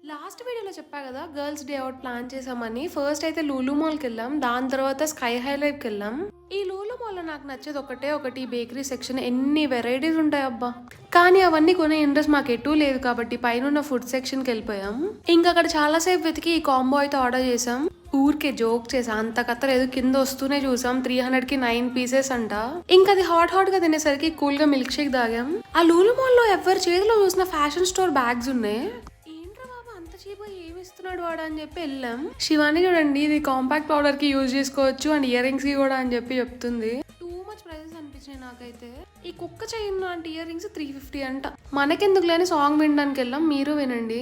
Last వీడియోలో చెప్పా కదా గర్ల్స్ డే అవుట్ ప్లాన్ చేసామని. ఫస్ట్ అయితే లూలు మాల్కి వెళ్ళాం, దాని తర్వాత స్కై హైలైట్కి వెళ్ళాం. ఈ లూలు మాల్లో నాకు నచ్చేది ఒకటి బేకరీ సెక్షన్. ఎన్ని వెరైటీస్ ఉంటాయి అబ్బా. కానీ అవన్నీ కొనే ఇంట్రెస్ట్ మాకు ఎటూ లేదు కాబట్టి పైన ఫుడ్ సెక్షన్కి వెళ్ళిపోయాం. ఇంకా అక్కడ చాలాసేపు వెతికి ఈ కాంబో అయితే ఆర్డర్ చేసాం. ఊరికే జోక్ చేసా, అంత కథ లేదు. కింద వస్తూనే చూసాం 300కి 9 పీసెస్ అంట. ఇంకా అది హాట్ గా తినేసరికి కూల్ గా మిల్క్ షేక్ తాగాం. ఆ లూలు మాల్ లో ఎవరి చేతిలో చూసిన ఫ్యాషన్ స్టోర్ బ్యాగ్స్ ఉన్నాయి. ఏమి ఇస్తున్నాడు వాడు అని చెప్పి వెళ్ళాం. శివాని చూడండి, ఇది కాంపాక్ట్ పౌడర్ కి యూజ్ చేసుకోవచ్చు అండ్ ఇయర్ రింగ్స్ కి కూడా అని చెప్పి చెప్తుంది. టూ మచ్ ప్రైజెస్ అనిపించినాయి నాకైతే. ఈ కుక్క చైన్ లాంటి ఇయర్ రింగ్స్ 350 అంట. మనకెందుకు లేని సాంగ్ వినడానికి వెళ్ళాం, మీరు వినండి.